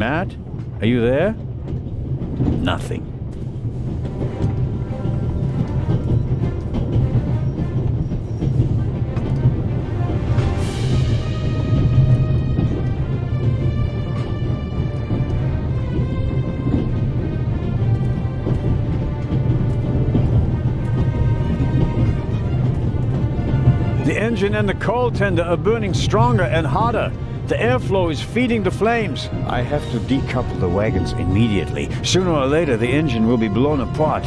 Matt, are you there? Nothing. The engine and the coal tender are burning stronger and hotter. The airflow is feeding the flames. I have to decouple the wagons immediately. Sooner or later, the engine will be blown apart.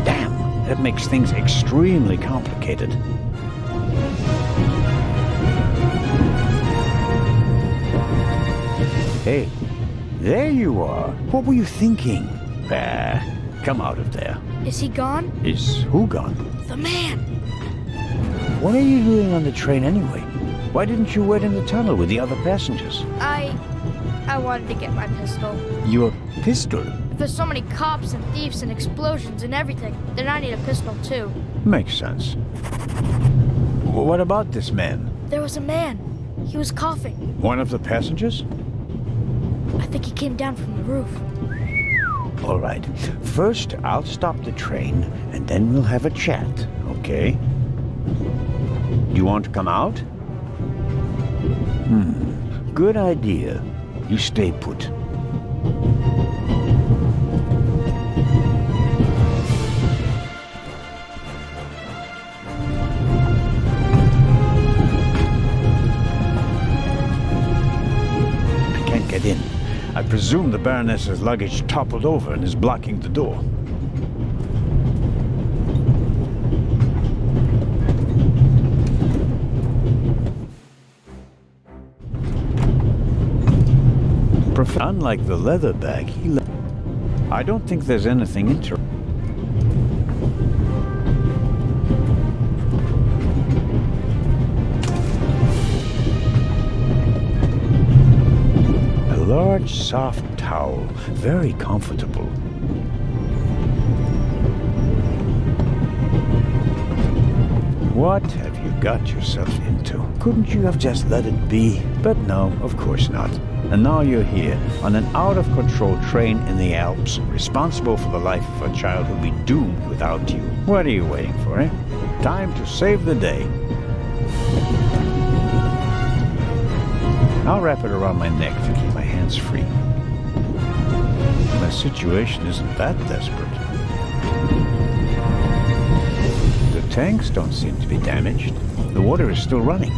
Damn, that makes things extremely complicated. Hey, there you are. What were you thinking? Come out of there. Is he gone? Is who gone? The man! What are you doing on the train anyway? Why didn't you wait in the tunnel with the other passengers? I wanted to get my pistol. Your pistol? If there's so many cops and thieves and explosions and everything, then I need a pistol too. Makes sense. What about this man? There was a man. He was coughing. One of the passengers? I think he came down from the roof. All right. First, I'll stop the train, and then we'll have a chat, okay? Do you want to come out? Good idea. You stay put. I can't get in. I presume the Baroness's luggage toppled over and is blocking the door. Unlike the leather bag, I don't think there's anything interesting. A large, soft towel, very comfortable. What have you got yourself into? Couldn't you have just let it be? But no, of course not. And now you're here, on an out-of-control train in the Alps, responsible for the life of a child who'll be doomed without you. What are you waiting for, eh? Time to save the day. I'll wrap it around my neck to keep my hands free. My situation isn't that desperate. The tanks don't seem to be damaged. The water is still running.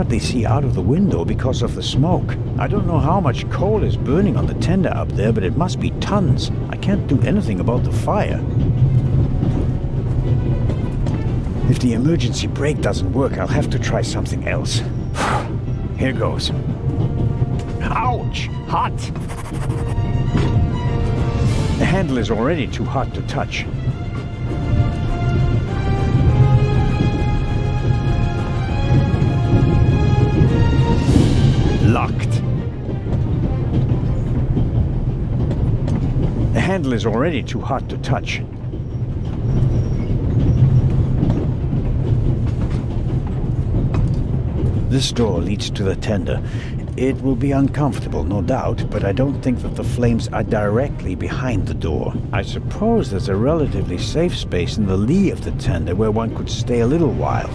They see out of the window because of the smoke. I don't know how much coal is burning on the tender up there, but it must be tons. I can't do anything about the fire. If the emergency brake doesn't work, I'll have to try something else. Here goes. Ouch! Hot! The handle is already too hot to touch. Locked. The handle is already too hot to touch. This door leads to the tender. It will be uncomfortable, no doubt, but I don't think that the flames are directly behind the door. I suppose there's a relatively safe space in the lee of the tender where one could stay a little while.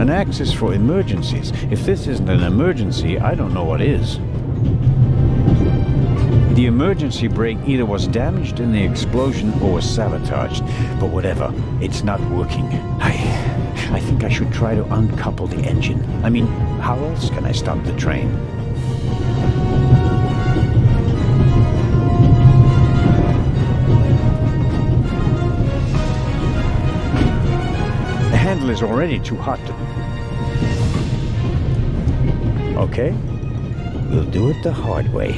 An axe is for emergencies. If this isn't an emergency, I don't know what is. The emergency brake either was damaged in the explosion or was sabotaged. But whatever, it's not working. I think I should try to uncouple the engine. I mean, how else can I stop the train? is already too hot to... Okay, we'll do it the hard way.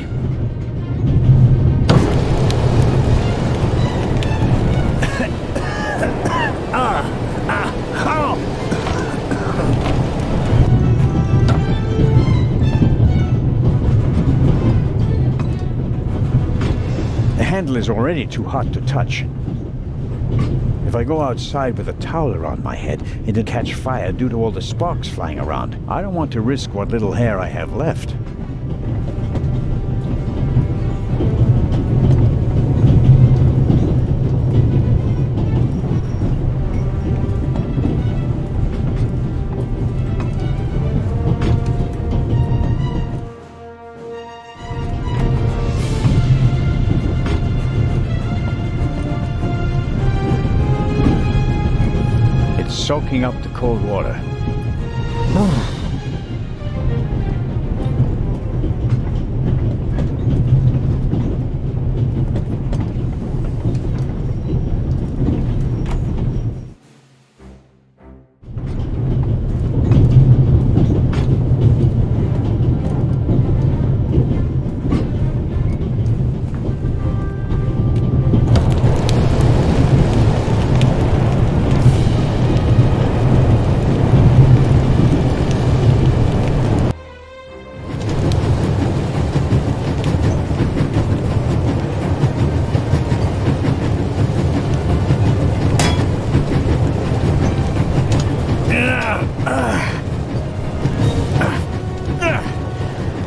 The handle is already too hot to touch. If I go outside with a towel around my head, it'll catch fire due to all the sparks flying around. I don't want to risk what little hair I have left. Soaking up the cold water.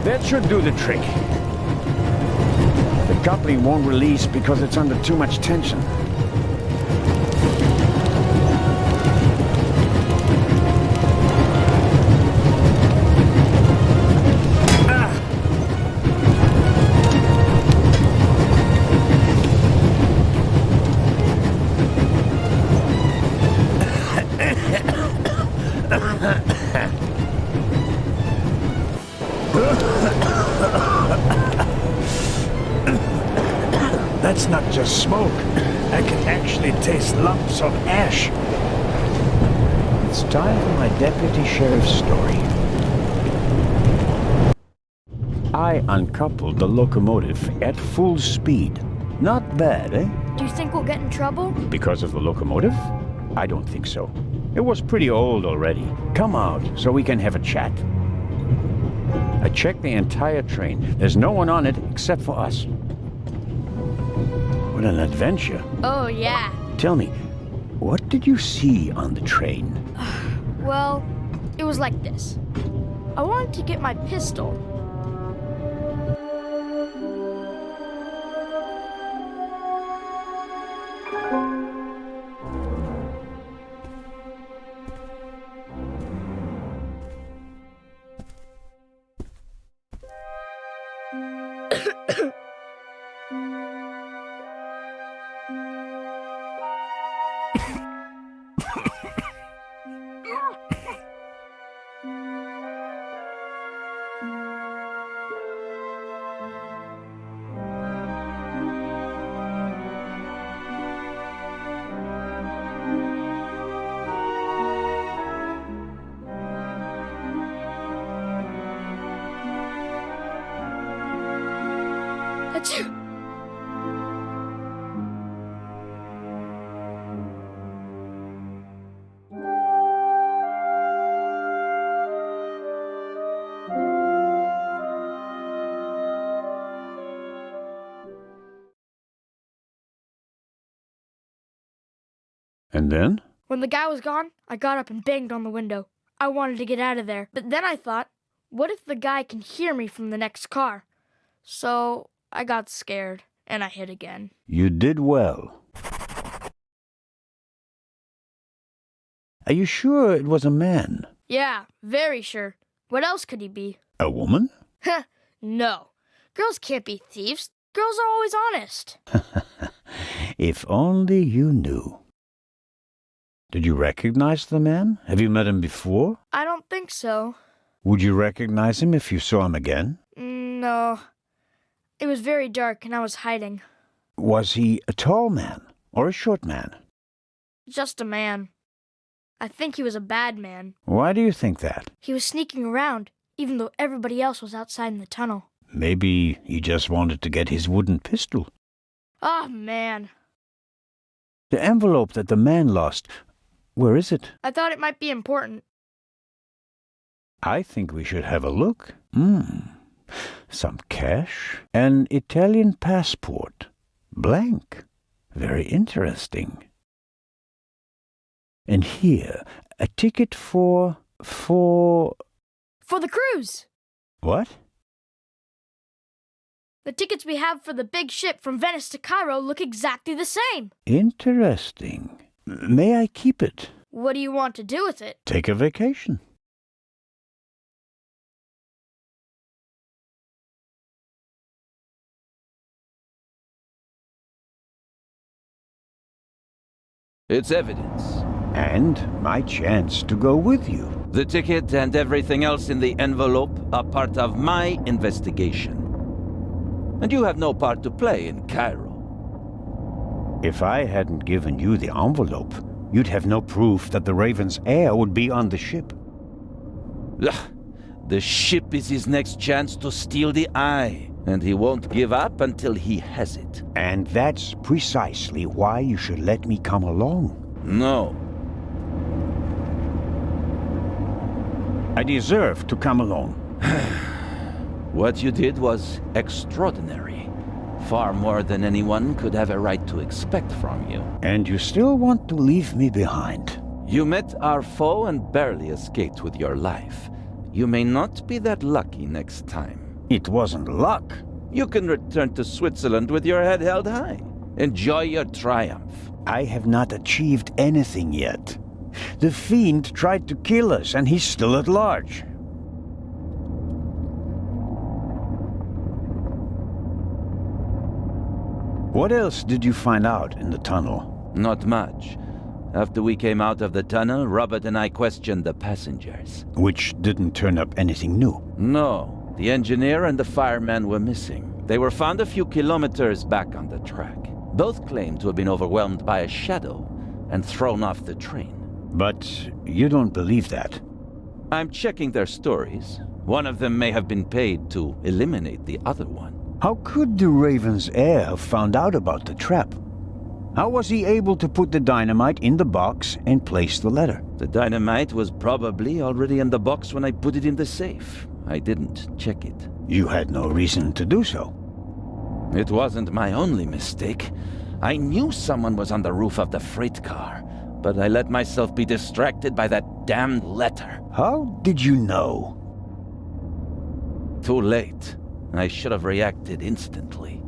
That should do the trick. The coupling won't release because it's under too much tension. That's not just smoke. I can actually taste lumps of ash. It's time for my deputy sheriff's story. I uncoupled the locomotive at full speed. Not bad, eh? Do you think we'll get in trouble? Because of the locomotive? I don't think so. It was pretty old already. Come out so we can have a chat. I checked the entire train. There's no one on it except for us. What an adventure. Oh, yeah. Tell me, what did you see on the train? Well, it was like this. I wanted to get my pistol. Achoo! And then? When the guy was gone, I got up and banged on the window. I wanted to get out of there. But then I thought, what if the guy can hear me from the next car? So I got scared, and I hid again. You did well. Are you sure it was a man? Yeah, very sure. What else could he be? A woman? Heh, no. Girls can't be thieves. Girls are always honest. If only you knew. Did you recognize the man? Have you met him before? I don't think so. Would you recognize him if you saw him again? No. It was very dark and I was hiding. Was he a tall man or a short man? Just a man. I think he was a bad man. Why do you think that? He was sneaking around, even though everybody else was outside in the tunnel. Maybe he just wanted to get his wooden pistol. Oh, man. The envelope that the man lost, where is it? I thought it might be important. I think we should have a look. Some cash. An Italian passport. Blank. Very interesting. And here, a ticket for... For the cruise! What? The tickets we have for the big ship from Venice to Cairo look exactly the same. Interesting. May I keep it? What do you want to do with it? Take a vacation. It's evidence. And my chance to go with you. The ticket and everything else in the envelope are part of my investigation. And you have no part to play in Cairo. If I hadn't given you the envelope, you'd have no proof that the Raven's heir would be on the ship. Ugh, the ship is his next chance to steal the eye, and he won't give up until he has it. And that's precisely why you should let me come along. No. I deserve to come along. What you did was extraordinary. Far more than anyone could have a right to expect from you. And you still want to leave me behind. You met our foe and barely escaped with your life. You may not be that lucky next time. It wasn't luck. You can return to Switzerland with your head held high. Enjoy your triumph. I have not achieved anything yet. The Fiend tried to kill us, and he's still at large. What else did you find out in the tunnel? Not much. After we came out of the tunnel, Robert and I questioned the passengers. Which didn't turn up anything new. No, the engineer and the fireman were missing. They were found a few kilometers back on the track. Both claimed to have been overwhelmed by a shadow and thrown off the train. But you don't believe that. I'm checking their stories. One of them may have been paid to eliminate the other one. How could the Raven's heir have found out about the trap? How was he able to put the dynamite in the box and place the letter? The dynamite was probably already in the box when I put it in the safe. I didn't check it. You had no reason to do so. It wasn't my only mistake. I knew someone was on the roof of the freight car, but I let myself be distracted by that damned letter. How did you know? Too late. I should have reacted instantly.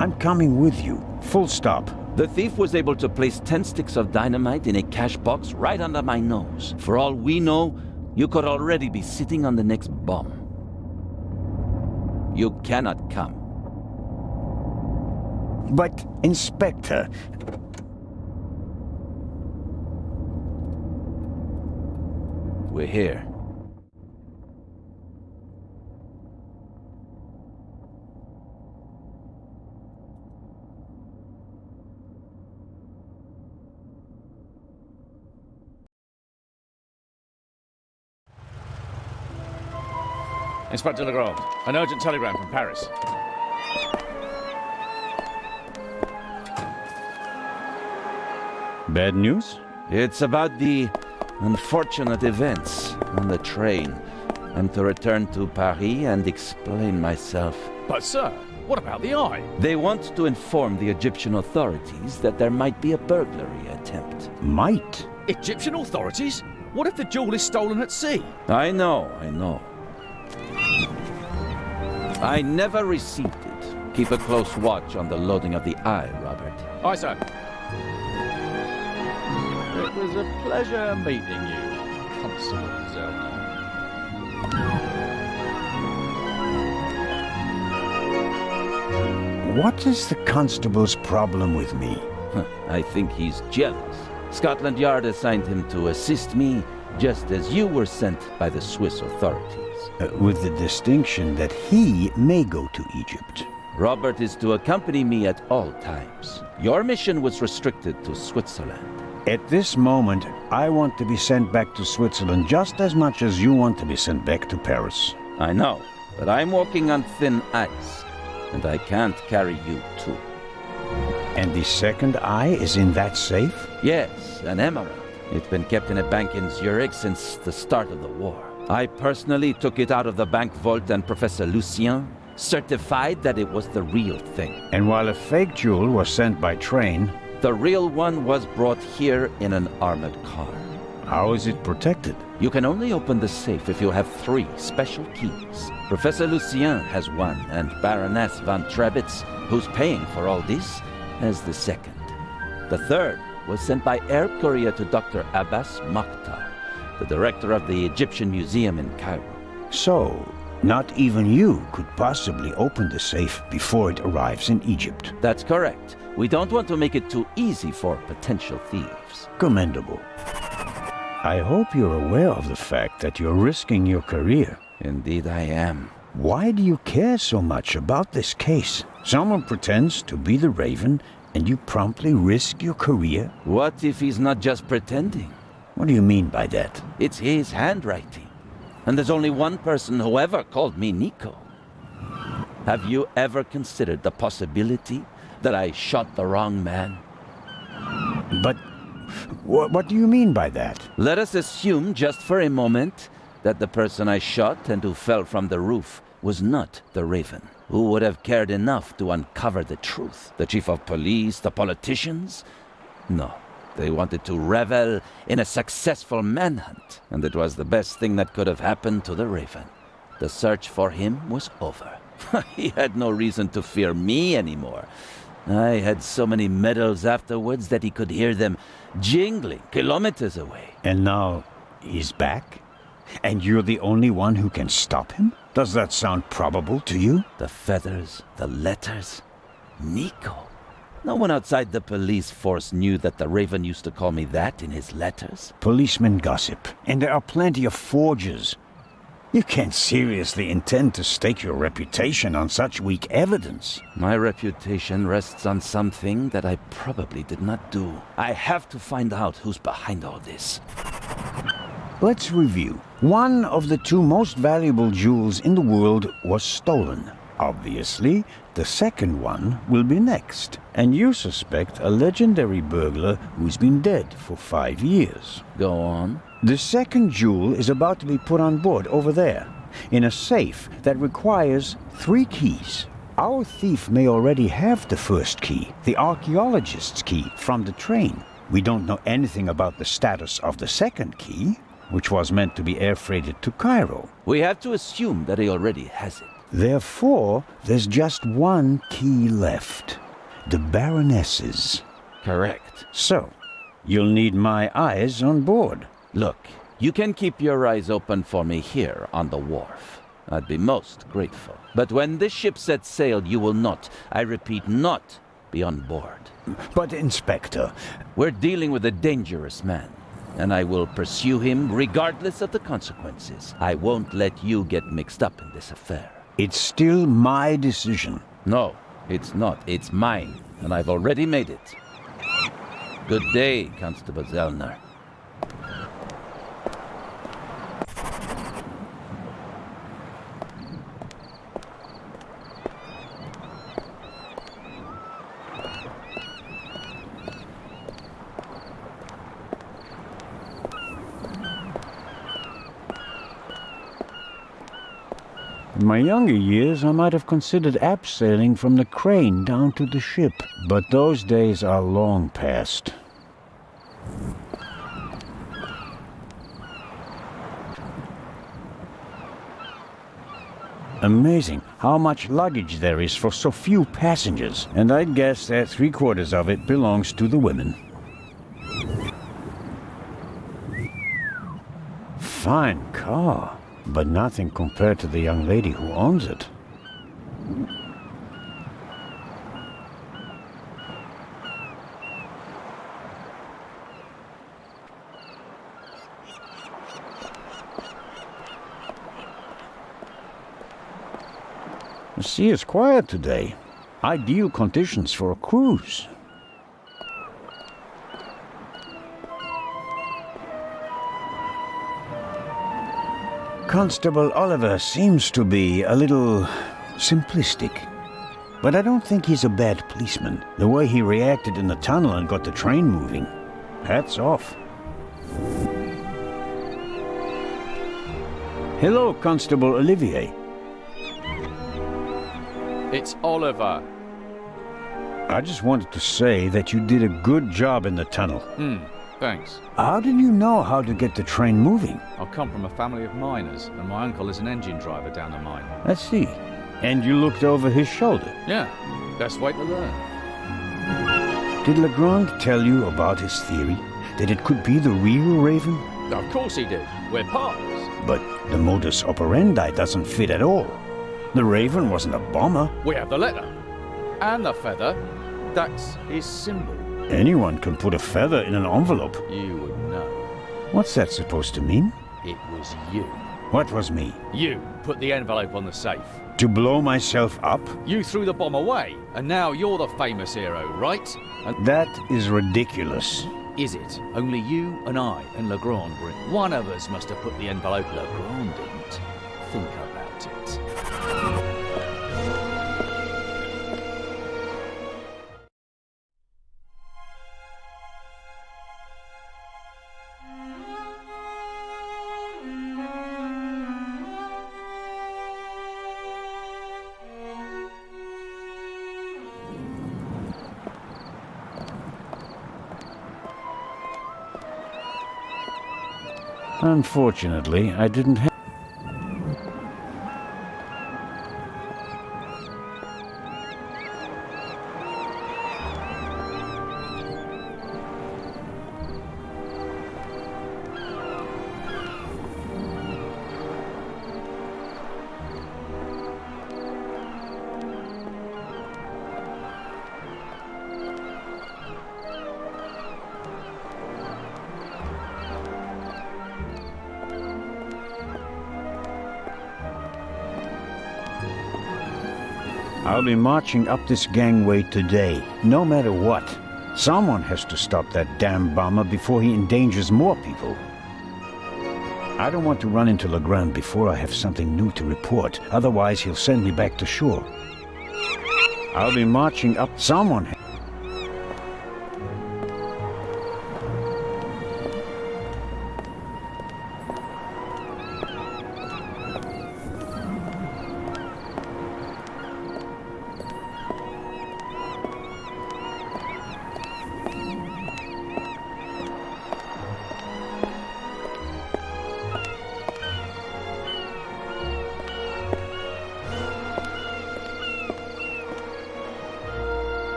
I'm coming with you. Full stop. The thief was able to place 10 sticks of dynamite in a cash box right under my nose. For all we know, you could already be sitting on the next bomb. You cannot come. But, Inspector... We're here. Inspector Legrand, an urgent telegram from Paris. Bad news? It's about the unfortunate events on the train. I'm to return to Paris and explain myself. But sir, what about the eye? They want to inform the Egyptian authorities that there might be a burglary attempt. Might. Egyptian authorities? What if the jewel is stolen at sea? I know. I never received it. Keep a close watch on the loading of the eye, Robert. Aye, sir. It was a pleasure meeting you, Constable Zelda. What is the constable's problem with me? I think he's jealous. Scotland Yard assigned him to assist me, just as you were sent by the Swiss authorities. With the distinction that he may go to Egypt. Robert is to accompany me at all times. Your mission was restricted to Switzerland. At this moment, I want to be sent back to Switzerland just as much as you want to be sent back to Paris. I know, but I'm walking on thin ice, and I can't carry you too. And the second eye is in that safe? Yes, an emerald. It's been kept in a bank in Zurich since the start of the war. I personally took it out of the bank vault, and Professor Lucien certified that it was the real thing. And while a fake jewel was sent by train, the real one was brought here in an armored car. how is it protected? You can only open the safe if you have 3 special keys. Professor Lucien has one, and Baroness von Trebitz, who's paying for all this, has the second. The third was sent by air courier to Dr. Abbas Mokhtar, the director of the Egyptian Museum in Cairo. So, not even you could possibly open the safe before it arrives in Egypt. That's correct. We don't want to make it too easy for potential thieves. Commendable. I hope you're aware of the fact that you're risking your career. Indeed I am. Why do you care so much about this case? Someone pretends to be the Raven, and you promptly risk your career? What if he's not just pretending? What do you mean by that? It's his handwriting. And there's only one person who ever called me Nico. Have you ever considered the possibility that I shot the wrong man? But what do you mean by that? Let us assume just for a moment that the person I shot and who fell from the roof was not the Raven. Who would have cared enough to uncover the truth? The chief of police, the politicians? No. They wanted to revel in a successful manhunt, and it was the best thing that could have happened to the Raven. The search for him was over. He had no reason to fear me anymore. I had so many medals afterwards that he could hear them jingling kilometers away. And now he's back? And you're the only one who can stop him? Does that sound probable to you? The feathers, the letters. Nico. No one outside the police force knew that the Raven used to call me that in his letters. Policemen gossip, and there are plenty of forgers. You can't seriously intend to stake your reputation on such weak evidence. My reputation rests on something that I probably did not do. I have to find out who's behind all this. Let's review. One of the 2 most valuable jewels in the world was stolen. Obviously, the second one will be next. And you suspect a legendary burglar who's been dead for 5 years. Go on. The second jewel is about to be put on board over there, in a safe that requires 3 keys. Our thief may already have the first key, the archaeologist's key, from the train. We don't know anything about the status of the second key, which was meant to be air freighted to Cairo. We have to assume that he already has it. Therefore, there's just 1 key left. The Baroness's. Correct. So, you'll need my eyes on board. Look, you can keep your eyes open for me here on the wharf. I'd be most grateful. But when this ship sets sail, you will not, I repeat, not be on board. But, Inspector, We're dealing with a dangerous man, and I will pursue him regardless of the consequences. I won't let you get mixed up in this affair. it's still my decision. No, it's not. It's mine, and I've already made it. Good day, Constable Zellner. In my younger years, I might have considered abseiling from the crane down to the ship, but those days are long past. Amazing how much luggage there is for so few passengers, and I'd guess that 3/4 of it belongs to the women. Fine car, but nothing compared to the young lady who owns it. The sea is quiet today. Ideal conditions for a cruise. Constable Oliver seems to be a little simplistic. But I don't think he's a bad policeman. The way he reacted in the tunnel and got the train moving. Hats off. Hello, Constable Olivier. It's Oliver. I just wanted to say that you did a good job in the tunnel. Thanks. How did you know how to get the train moving? I come from a family of miners, and my uncle is an engine driver down a mine. I see. And you looked over his shoulder. Yeah, best way to learn. Did Legrand tell you about his theory? That it could be the real Raven? Of course he did. We're partners. But the modus operandi doesn't fit at all. The Raven wasn't a bomber. We have the letter. And the feather. That's his symbol. Anyone can put a feather in an envelope. You would know. What's that supposed to mean? It was you. What was me? You put the envelope on the safe. To blow myself up? You threw the bomb away, and now you're the famous hero, right? And That is ridiculous. is it? Only you and I and Legrand were in. One of us must have put the envelope. Legrand didn't. Think about it. Unfortunately, I didn't have... I'll be marching up this gangway today, no matter what. Someone has to stop that damn bomber before he endangers more people. I don't want to run into Legrand before I have something new to report, otherwise he'll send me back to shore. I'll be marching up... Someone...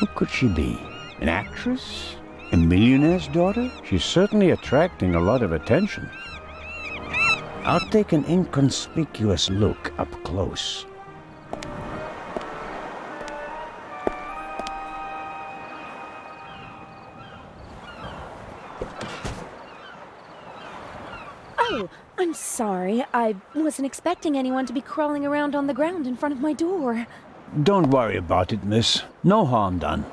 Who could she be? An actress? A millionaire's daughter? She's certainly attracting a lot of attention. I'll take an inconspicuous look up close. Oh, I'm sorry. I wasn't expecting anyone to be crawling around on the ground in front of my door. Don't worry about it, miss. No harm done.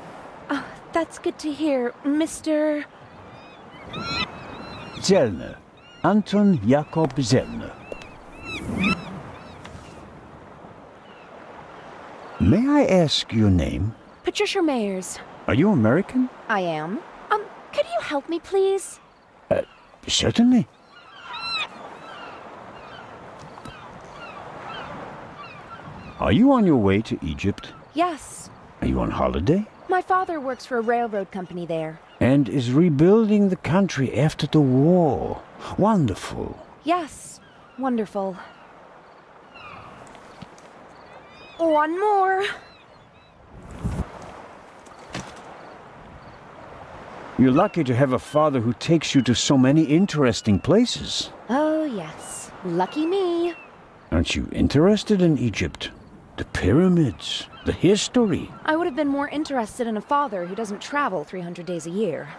That's good to hear, Mr. Zellner. Anton Jakob Zellner. May I ask your name? Patricia Mayers. Are you American? I am. Could you help me, please? Certainly. Are you on your way to Egypt? Yes. Are you on holiday? My father works for a railroad company there. And is rebuilding the country after the war. Wonderful. Yes. Wonderful. One more. You're lucky to have a father who takes you to so many interesting places. Oh, yes. Lucky me. Aren't you interested in Egypt? The pyramids, the history. I would have been more interested in a father who doesn't travel 300 days a year.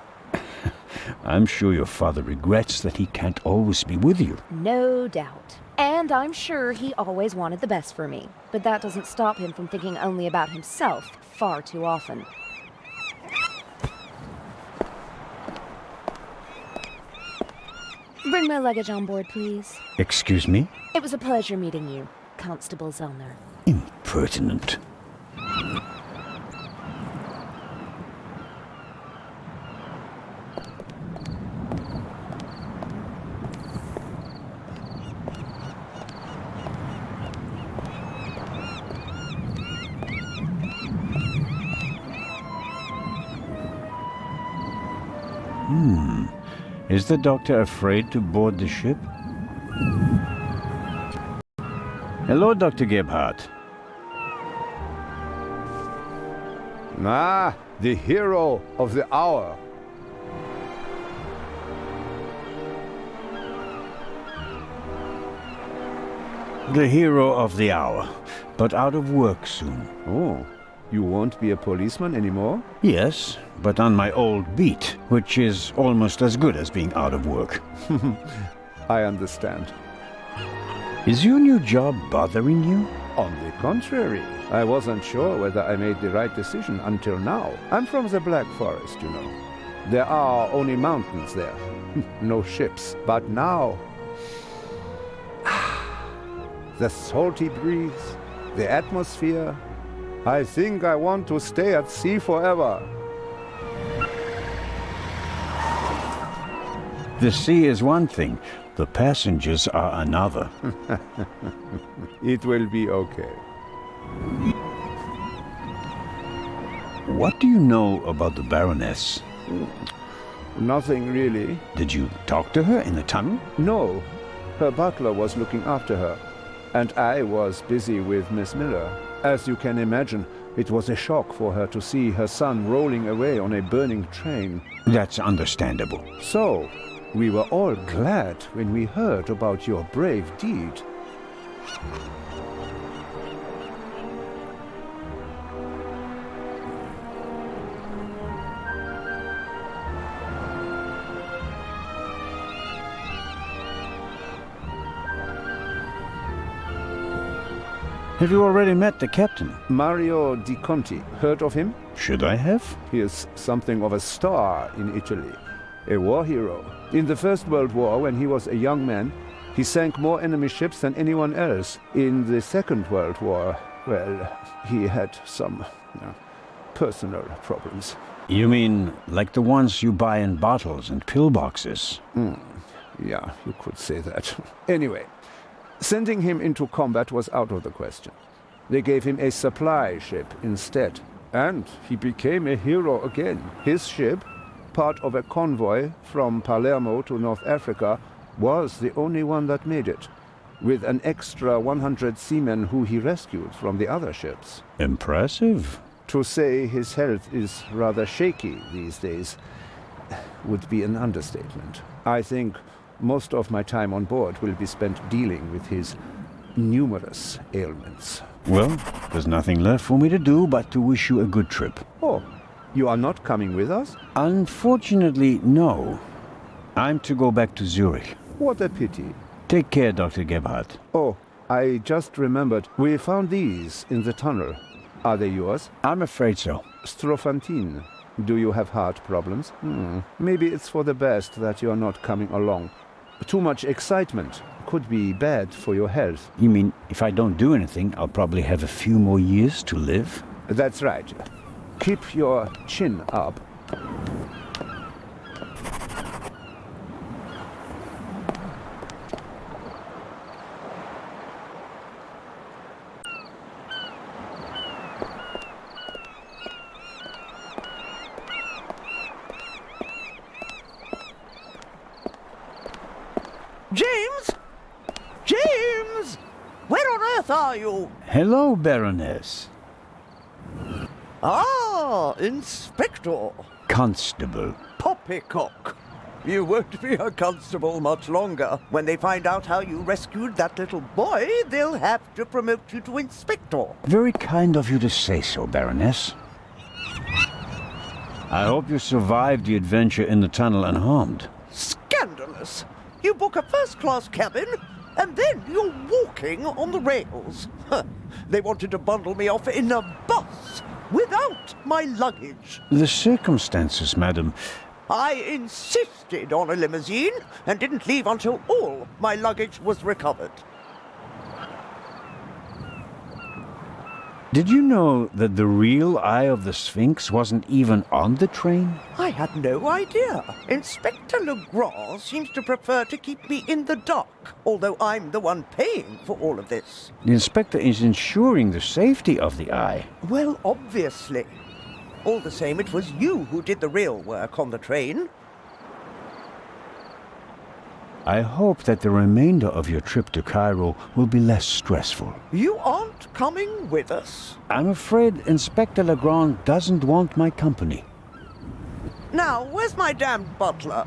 I'm sure your father regrets that he can't always be with you. No doubt. And I'm sure he always wanted the best for me. But that doesn't stop him from thinking only about himself far too often. Bring my luggage on board, please. Excuse me? It was a pleasure meeting you, Constable Zellner. Impertinent. Is the doctor afraid to board the ship? Hello, Dr. Gebhardt. Ah, the hero of the hour. The hero of the hour, but out of work soon. Oh, you won't be a policeman anymore? Yes, but on my old beat, which is almost as good as being out of work. I understand. Is your new job bothering you? On the contrary, I wasn't sure whether I made the right decision until now. I'm from the Black Forest, you know. There are only mountains there, no ships. But now, the salty breeze, the atmosphere, I think I want to stay at sea forever. The sea is one thing, the passengers are another. It will be okay. What do you know about the Baroness? Nothing really. Did you talk to her in the tunnel? No, her butler was looking after her, and I was busy with Miss Miller. As you can imagine, it was a shock for her to see her son rolling away on a burning train. That's understandable. So, we were all glad when we heard about your brave deed. Have you already met the captain? Mario Di Conti, heard of him? Should I have? He is something of a star in Italy, a war hero. In the First World War, when he was a young man, he sank more enemy ships than anyone else. In the Second World War, well, he had some personal problems. You mean like the ones you buy in bottles and pillboxes? Yeah, you could say that. Anyway, sending him into combat was out of the question. They gave him a supply ship instead, and he became a hero again. His ship, part of a convoy from Palermo to North Africa, was the only one that made it, with an extra 100 seamen who he rescued from the other ships. Impressive. To say his health is rather shaky these days would be an understatement. I think most of my time on board will be spent dealing with his numerous ailments. Well, there's nothing left for me to do but to wish you a good trip. Oh, you are not coming with us? Unfortunately, no. I'm to go back to Zurich. What a pity. Take care, Dr. Gebhardt. Oh, I just remembered. We found these in the tunnel. Are they yours? I'm afraid so. Strophantine. Do you have heart problems? Maybe it's for the best that you're not coming along. Too much excitement could be bad for your health. You mean if I don't do anything, I'll probably have a few more years to live? That's right. Keep your chin up. James? James! Where on earth are you? Hello, Baroness. Ah, Inspector. constable. Poppycock! You won't be a constable much longer. When they find out how you rescued that little boy, they'll have to promote you to inspector. Very kind of you to say so, Baroness. I hope you survived the adventure in the tunnel unharmed. Scandalous! You book a first-class cabin, and then you're walking on the rails. Huh. They wanted to bundle me off in a bus without my luggage. The circumstances, madam. I insisted on a limousine and didn't leave until all my luggage was recovered. Did you know that the real Eye of the Sphinx wasn't even on the train? I had no idea. Inspector Legrand seems to prefer to keep me in the dark, although I'm the one paying for all of this. The inspector is ensuring the safety of the Eye. Well, obviously. All the same, it was you who did the real work on the train. I hope that the remainder of your trip to Cairo will be less stressful. You aren't coming with us. I'm afraid Inspector Legrand doesn't want my company. Now, where's my damned butler?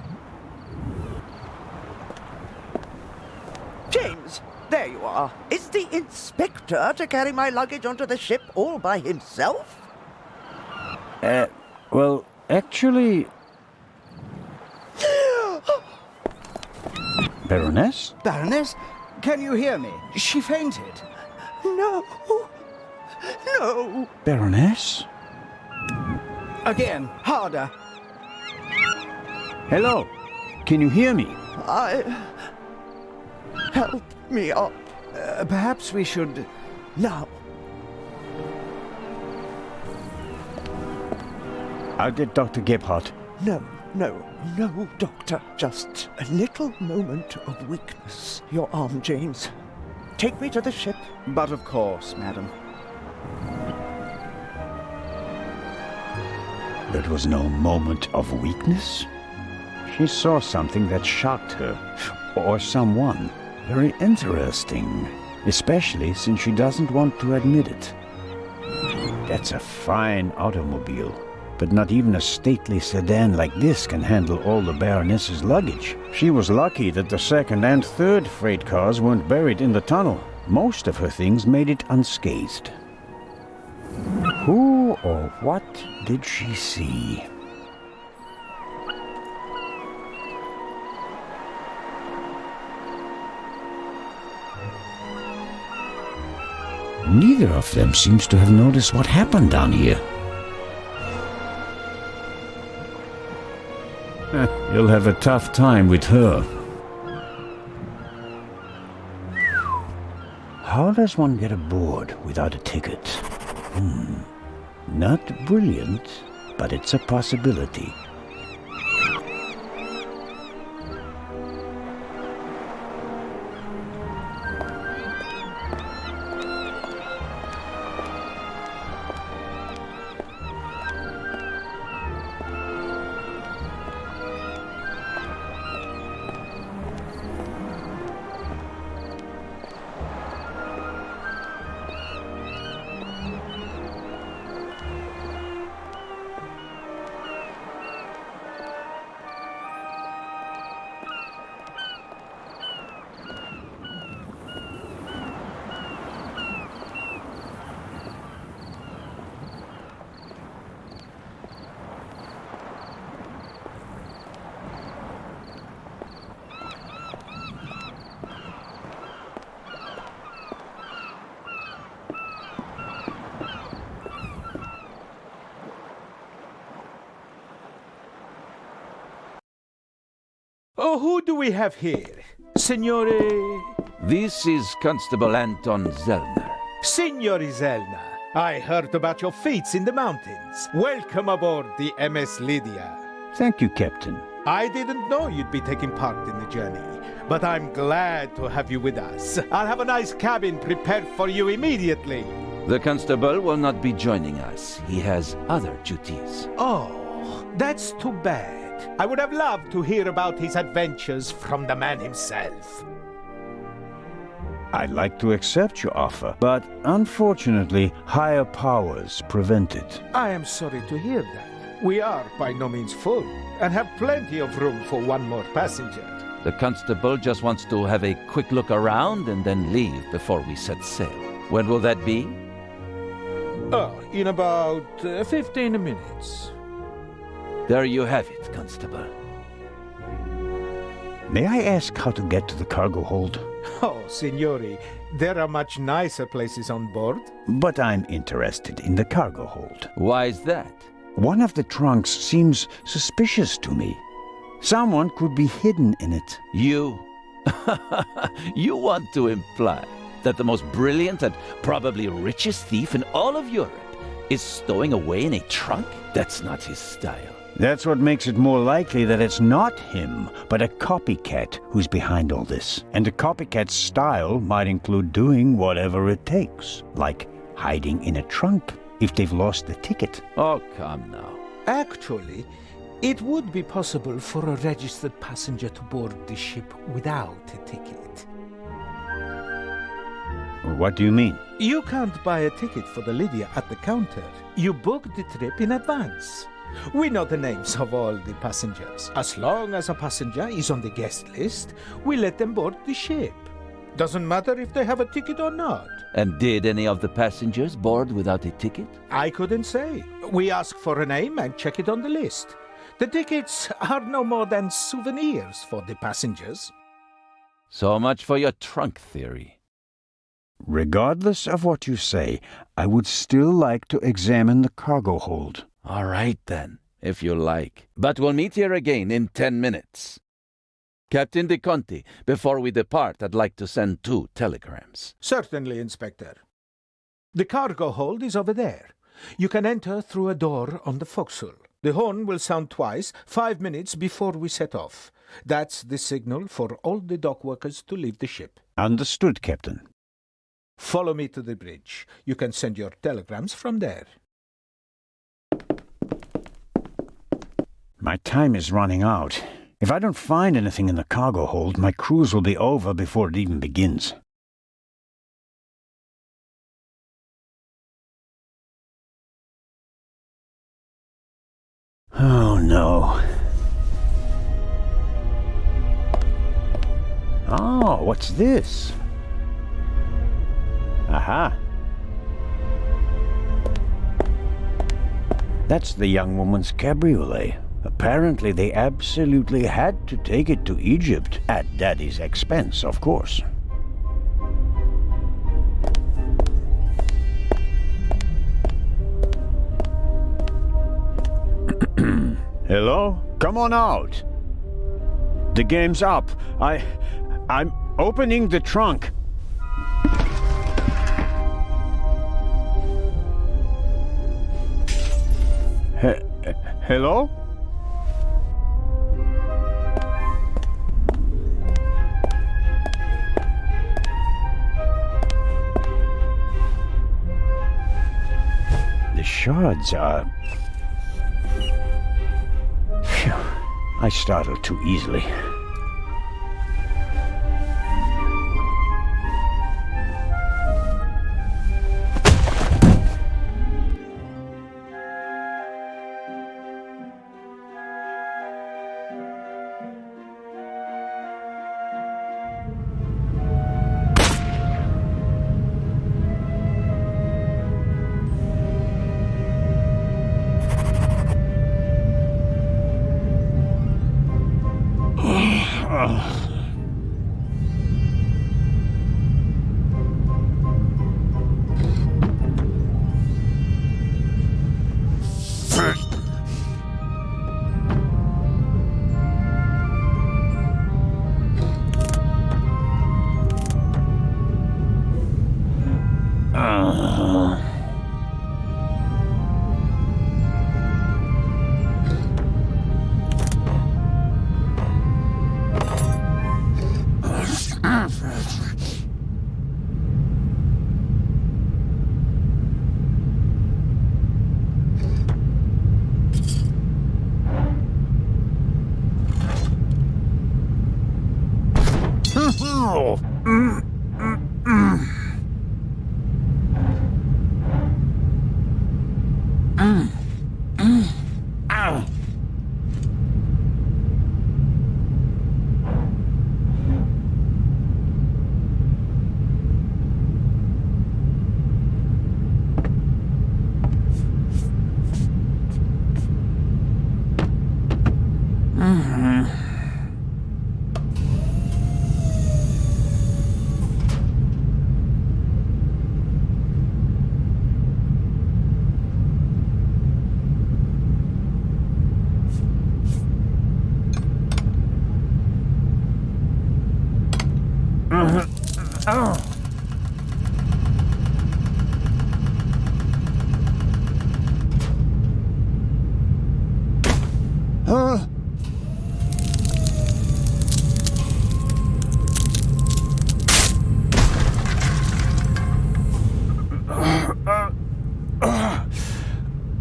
James, there you are. Is the inspector to carry my luggage onto the ship all by himself? Well, actually... Baroness? Baroness, can you hear me? She fainted. No. No. Baroness? Again, harder. Hello? Can you hear me? Help me up. Perhaps we should... Now. I'll get Dr. Gebhardt. No, Doctor. Just a little moment of weakness. Your arm, James. Take me to the ship. But of course, madam. That was no moment of weakness. She saw something that shocked her, or someone. Very interesting, especially since she doesn't want to admit it. That's a fine automobile, but not even a stately sedan like this can handle all the Baroness's luggage. She was lucky that the second and third freight cars weren't buried in the tunnel. Most of her things made it unscathed. Who or what did she see? Neither of them seems to have noticed what happened down here. You'll have a tough time with her. How does one get aboard without a ticket? Not brilliant, but it's a possibility. Oh, who do we have here? Signore... This is Constable Anton Zellner. Signor Zellner. I heard about your feats in the mountains. Welcome aboard the MS Lydia. Thank you, Captain. I didn't know you'd be taking part in the journey, but I'm glad to have you with us. I'll have a nice cabin prepared for you immediately. The constable will not be joining us. He has other duties. Oh, that's too bad. I would have loved to hear about his adventures from the man himself. I'd like to accept your offer, but unfortunately, higher powers prevent it. I am sorry to hear that. We are by no means full, and have plenty of room for one more passenger. The constable just wants to have a quick look around and then leave before we set sail. When will that be? Oh, in about 15 minutes. There you have it, Constable. May I ask how to get to the cargo hold? Oh, signori, there are much nicer places on board. But I'm interested in the cargo hold. Why is that? One of the trunks seems suspicious to me. Someone could be hidden in it. You? You want to imply that the most brilliant and probably richest thief in all of Europe is stowing away in a trunk? That's not his style. That's what makes it more likely that it's not him, but a copycat who's behind all this. And a copycat's style might include doing whatever it takes, like hiding in a trunk if they've lost the ticket. Oh, come now. Actually, it would be possible for a registered passenger to board the ship without a ticket. What do you mean? You can't buy a ticket for the Lydia at the counter. You book the trip in advance. We know the names of all the passengers. As long as a passenger is on the guest list, we let them board the ship. Doesn't matter if they have a ticket or not. And did any of the passengers board without a ticket? I couldn't say. We ask for a name and check it on the list. The tickets are no more than souvenirs for the passengers. So much for your trunk theory. Regardless of what you say, I would still like to examine the cargo hold. All right, then, if you like. But we'll meet here again in 10 minutes. Captain De Conti, before we depart, I'd like to send 2 telegrams. Certainly, Inspector. The cargo hold is over there. You can enter through a door on the forecastle. The horn will sound twice, 5 minutes before we set off. That's the signal for all the dock workers to leave the ship. Understood, Captain. Follow me to the bridge. You can send your telegrams from there. My time is running out. If I don't find anything in the cargo hold, my cruise will be over before it even begins. Oh, no. Oh, what's this? Aha. That's the young woman's cabriolet. Apparently they absolutely had to take it to Egypt, at Daddy's expense, of course. Hello? Come on out. The game's up. I'm opening the trunk. Hello? The shards are... Phew. I startled too easily.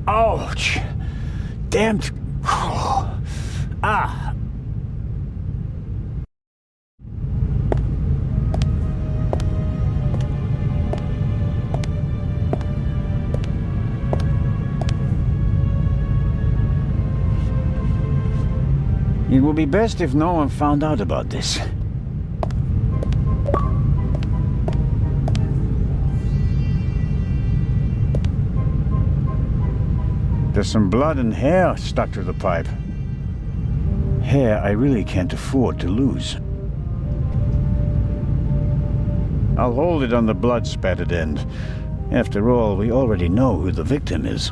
Ouch! Damned. Ah! It would be best if no one found out about this. There's some blood and hair stuck to the pipe. Hair I really can't afford to lose. I'll hold it on the blood-spattered end. After all, we already know who the victim is.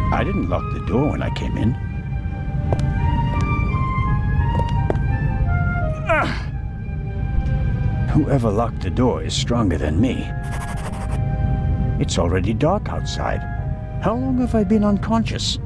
I didn't lock the door when I came in. Whoever locked the door is stronger than me. It's already dark outside. How long have I been unconscious?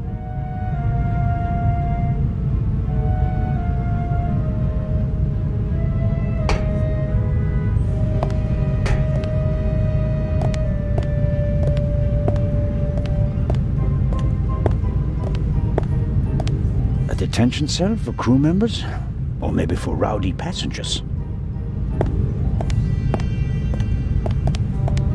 Detention cell for crew members? Or maybe for rowdy passengers?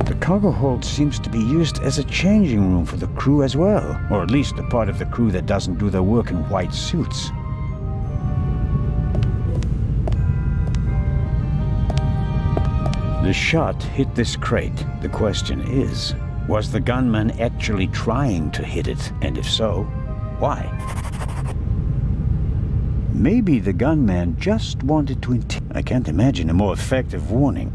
The cargo hold seems to be used as a changing room for the crew as well, or at least the part of the crew that doesn't do their work in white suits. The shot hit this crate. The question is, was the gunman actually trying to hit it? And if so, why? Maybe the gunman just wanted to I can't imagine a more effective warning.